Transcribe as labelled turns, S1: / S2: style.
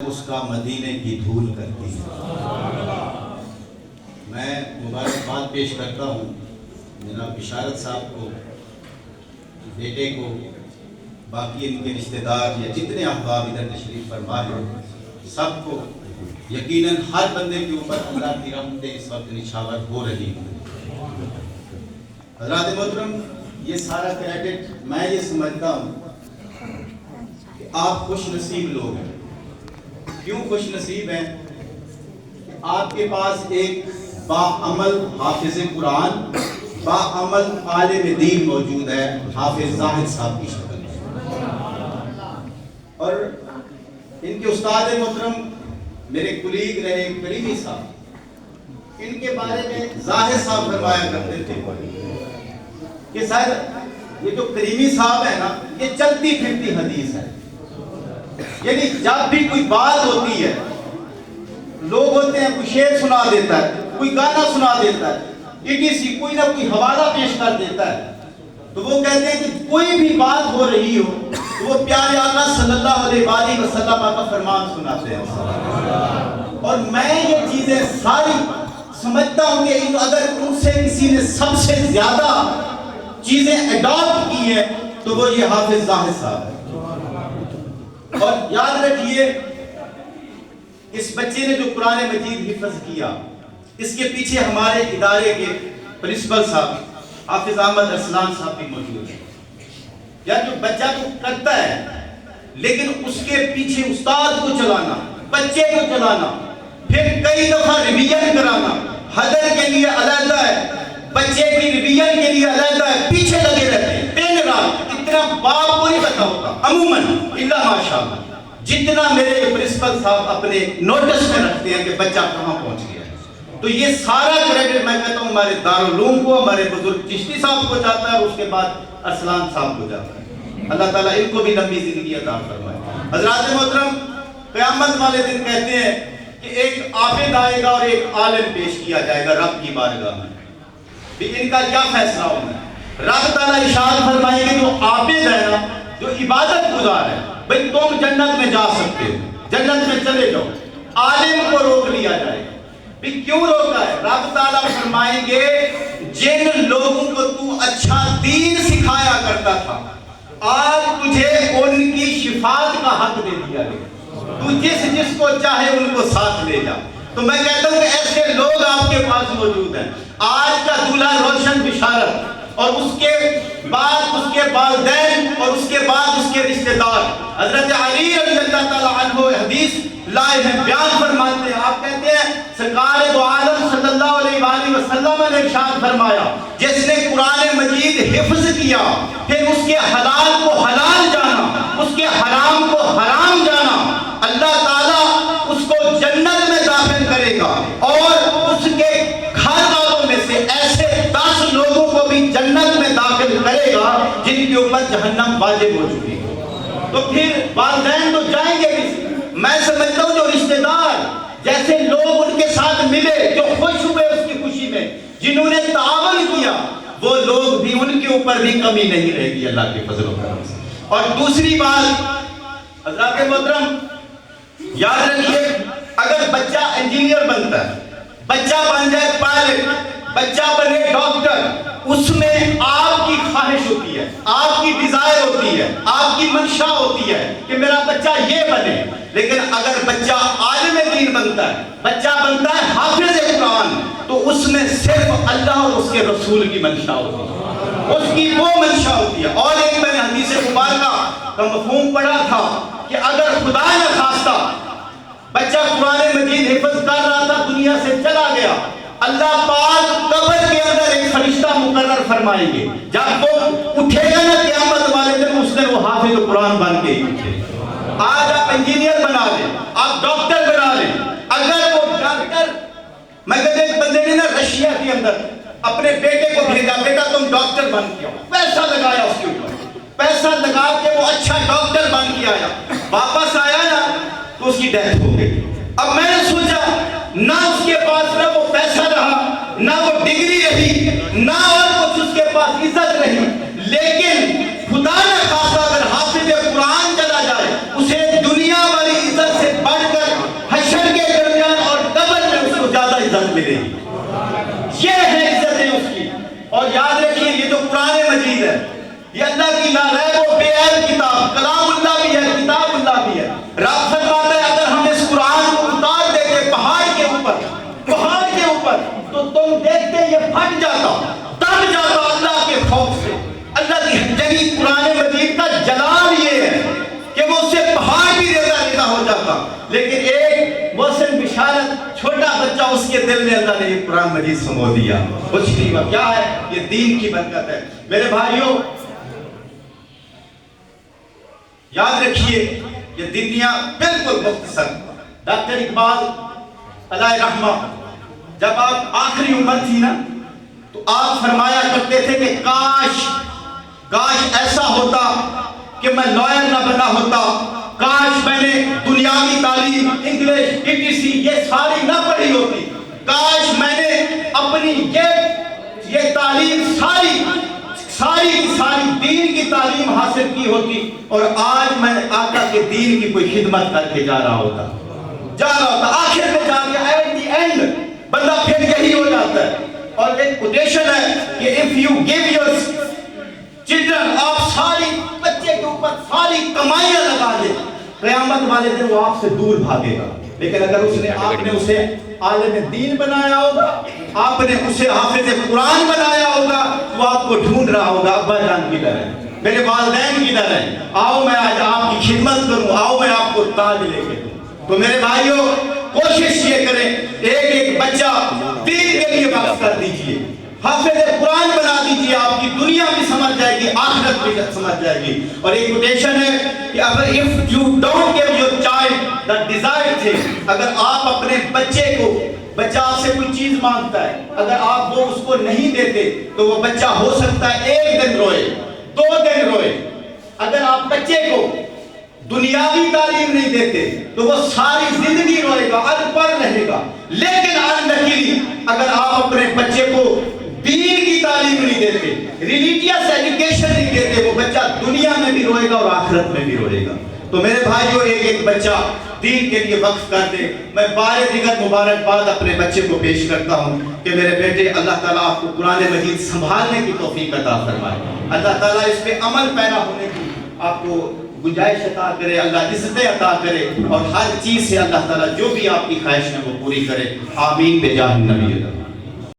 S1: اس کا مدینے کی دھول کرتی ہے۔ میں مبارکباد پیش کرتا ہوں جناب بشارت صاحب کو، بیٹے کو، باقی ان کے رشتہ دار یا جتنے احباب ادھر تشریف فرما ہیں سب کو۔ یقیناً ہر بندے کے اوپر اللہ کی رحمتیں اس وقت نچھاور ہو رہی ہیں۔ حضرات محترم، یہ سارا کریڈٹ میں یہ سمجھتا ہوں کہ آپ خوش نصیب لوگ ہیں۔ کیوں خوش نصیب ہیں؟ کہ آپ کے پاس ایک باعمل حافظ قرآن، باعمل عالم دین موجود ہے، حافظ زاہد صاحب کی شکل میں۔ اور ان کے استاد محترم میرے کلیگ رہے کریمی صاحب، ان کے بارے میں زاہد صاحب فرمایا کرتے تھے کہ سر یہ جو کریمی صاحب ہے نا، یہ چلتی پھرتی حدیث ہے۔ یعنی جب بھی کوئی بات ہوتی ہے، لوگ ہوتے ہیں کوئی شعر سنا دیتا ہے، کوئی گانا سنا دیتا ہے، کوئی نہ کوئی حوالہ پیش کر دیتا ہے، تو وہ کہتے ہیں کہ کوئی بھی بات ہو رہی ہو تو وہ پیارے آقا صلی اللہ علیہ وآلہ وسلم کا فرمان سناتے ہیں۔ اور میں یہ چیزیں ساری سمجھتا ہوں کہ اگر ان سے کسی نے سب سے زیادہ چیزیں اڈاپٹ کی ہیں تو وہ یہ حافظ زاہد صاحب ہے۔ اور یاد رکھیے، اس بچے نے جو قرآن مجید حفظ کیا، اس کے پیچھے ہمارے ادارے کے پرنسپل صاحب حافظ احمد ارسلان صاحب بھی موجود ہیں۔ یا جو بچہ تو کرتا ہے لیکن اس کے پیچھے استاد کو چلانا، بچے کو چلانا، پھر کئی دفعہ ریویژن کرانا، حضر کے لیے علیحدہ ہے، بچے کی ریویژن کے لیے علیحدہ ہے، پیچھے لگے رہتے ہیں دن رات۔ اتنا باپ کو نہیں پتا ہوتا عموماً، الا ماشاءاللہ جتنا میرے پرنسپل صاحب اپنے نوٹس میں رکھتے ہیں کہ بچہ کہاں پہنچ گیا ہے۔ تو یہ سارا کریڈٹ میں کہتا ہوں ہمارے دارالعلوم کو، ہمارے بزرگ چشتی صاحب کو جاتا ہے، اور اس کے بعد ارسلان صاحب کو جاتا ہے۔ اللہ تعالیٰ ان کو بھی لمبی زندگی عطا فرمائے۔ حضرات محترم، قیامت والے دن کہتے ہیں کہ ایک عابد آئے گا اور ایک عالم پیش کیا جائے گا رب کی بارگاہ میں۔ ان کا کیا فیصلہ ہونا ہے؟ رب تعالیٰ ارشاد فرمائے گا جو عابد ہے نا، جو عبادت گزار ہے، بھئی تم جنت میں جا سکتے ہو، جنت میں چلے جاؤ۔ عالم کو روک لیا جائے گا۔ بھی کیوں روکا ہے؟ رب تعالیٰ فرمائیں گے جن لوگوں کو تو اچھا دین سکھایا کرتا تھا، آج تجھے ان کی شفاعت کا حق دے دیا گیا، تو جس کو چاہے ان کو ساتھ لے جا۔ تو میں کہتا ہوں کہ ایسے لوگ آپ کے پاس موجود ہیں۔ آج کا دولہا روشن بشارت، اور اس کے بعد اس کے والدین، اور اس کے بعد اس کے رشتہ دار حضرت علی رضی اللہ تعالیٰ عنہ حدیث لائے ہیں، بیان فرماتے ہیں۔ آپ کہتے ہیں سرکار دو عالم صلی اللہ علیہ وآلہ وسلم نے ارشاد فرمایا جس نے قرآن مجید حفظ کیا، پھر اس کے حلال کو حلال جانا، اس کے حرام کو حرام جانا، اللہ تعالیٰ اس کو جنت میں داخل کرے گا، اور اس کے گھر والوں میں سے ایسے 10 لوگوں کو بھی جنت میں داخل کرے گا جن کے اوپر جہنم واجب ہو چکی ہے۔ تو پھر والدین تو جائیں گے کس؟ میں سمجھتا ہوں جو رشتہ دار، جیسے لوگ ان کے ساتھ ملے جو خوش ہوئے اس کی خوشی میں، جنہوں نے تعاون کیا، وہ لوگ بھی، ان کے اوپر بھی کمی نہیں رہے گی اللہ کے فضل و کرم سے۔ اور دوسری بات حضرات محترم، یاد رکھیے، اگر بچہ انجینئر بنتا ہے، بچہ بن جائے پائلٹ، بچہ بنے ڈاکٹر، اس میں آپ کی خواہش ہوتی ہے، آپ کی ڈیزائر ہوتی ہے، آپ کی منشا ہوتی ہے کہ میرا بچہ یہ بنے۔ لیکن اگر بچہ عالم دین بنتا ہے، بچہ بنتا ہے حافظ قرآن، تو اس میں صرف اللہ اور اس کے رسول کی منشا ہوتی ہے، اس کی وہ منشا ہوتی ہے۔ اور ایک میں نے حدیث مبارکہ کا مفہوم پڑھا تھا کہ اگر خدا نہ خواستہ بچہ قرآن مجید حفظ کر رہا تھا، دنیا سے چلا گیا، اللہ پاک قبر کے اندر ایک فرشتہ مقرر فرمائیں گے، جب وہ اٹھے گا نا قیامت والے دن، اس نے وہ حافظ قرآن بن کے ہی اٹھے۔ آج آپ انجینئر بنا لیں، آپ ڈاکٹر بنا لیں، اگر وہ ڈاکٹر، میں کہتے ہیں ایک بندے نے نا رشیا کے اندر اپنے بیٹے کو بھیجا، بیٹا تم ڈاکٹر بن کے آؤ، پیسہ لگایا اس کے اوپر، پیسہ لگا کے وہ اچھا ڈاکٹر بن کے آیا، واپس آیا نا تو اس کی ڈیتھ ہو گئی۔ اب میں نے سوچا نہ اس کے پاس نہ وہ پیسہ رہا، نہ وہ ڈگری رہی، نہ اور کچھ اس کے پاس عزت رہی، لیکن خدا نہ خواستہ اگر حافظ قرآن چلا جائے، اسے دنیا والی عزت سے بڑھ کر یہ اللہ کی لا ریب و بے عیب کتاب، کلام اللہ بھی ہے، کتاب اللہ بھی ہے۔ رب فرماتا ہے اگر ہم اس قرآن کو اتار دیتے پہاڑ کے اوپر تو تم دیکھتے یہ پھٹ جاتا، دب جاتا اللہ کے خوف سے۔ اللہ کی جگہ قرآن مجید کا جلال یہ ہے کہ وہ اس سے پہاڑ بھی ریزہ ریزہ ہو جاتا، لیکن ایک محسن بشارت چھوٹا بچہ اس کے دل میں اللہ نے یہ قرآن مجید سمو دیا۔ کچھ نہیں ہوا، کیا ہے؟ یہ دین کی برکت ہے۔ میرے بھائیوں یاد رکھیے یہ دنیا بالکل مختصر۔ ڈاکٹر اقبال علیہ رحمہ جب آپ آخری عمر تھی نا تو آپ فرمایا کرتے تھے کہ کاش ایسا ہوتا کہ میں لائر نہ بنا ہوتا، کاش میں نے دنیاوی تعلیم انگلش ETC یہ ساری نہ پڑھی ہوتی، کاش میں نے اپنی یہ تعلیم ساری دین کی تعلیم حاصل کی ہوتی اور آج میں آقا کے دین کی کوئی خدمت کر کے جا رہا ہوتا۔ آخر میں جا کے ایٹ دی اینڈ بندہ پھر یہی ہو جاتا ہے۔ اور ایک کوٹیشن ہے کہ if you give your children، آپ ساری بچے کے اوپر ساری کمائیاں لگا دیں، قیامت والے دن وہ آپ سے دور بھاگے گا، لیکن اگر آپ نے اسے عالم دین بنایا ہوگا، آپ نے اسے حافظ قرآن بنایا ہوگا، وہ آپ کو ڈھونڈ رہا ہوگا ابا جان کدھر ہے، میرے والدین کدھر ہیں، آؤ میں آج آپ کی خدمت کروں، آؤ میں آپ کو تاج لے کے دوں۔ تو میرے بھائیوں کوشش یہ کریں ایک بچہ دین کے لیے وقف کر دیجئے، حافظ قرآن بنا دیجئے، آپ کی دنیا بھی سمجھ جائے گی، آخرت بھی سمجھ جائے گی۔ اور ایک کوٹیشن ہے کہ اگر if you don't give your child the desired thing، اگر آپ اپنے بچہ آپ سے کوئی چیز مانگتا ہے، اگر آپ وہ اس کو نہیں دیتے تو وہ بچہ ہو سکتا ہے 1 دن روئے، 2 دن روئے۔ اگر آپ بچے کو دنیاوی تعلیم نہیں دیتے تو وہ ساری زندگی روئے گا، ان پڑھ رہے گا۔ لیکن unluckily اگر آپ اپنے بچے کو دین کی تعلیم نہیں دیتے، ریلیجیس ایجوکیشن نہیں دیتے، وہ بچہ دنیا میں بھی روئے گا اور آخرت میں بھی روئے گا۔ تو میرے بھائیوں ایک بچہ دین کے لیے وقف کر دے۔ میں بار دیگر مبارکباد اپنے بچے کو پیش کرتا ہوں کہ میرے بیٹے اللہ تعالیٰ آپ کو قرآن مجید سنبھالنے کی توفیق عطا فرمائے، اللہ تعالیٰ اس پہ عمل پیرا ہونے کی آپ کو گنجائش عطا کرے، اللہ عزتیں عطا کرے، اور ہر چیز سے اللہ تعالیٰ جو بھی آپ کی خواہش ہے وہ پوری کرے۔ آمین بجاہ النبی۔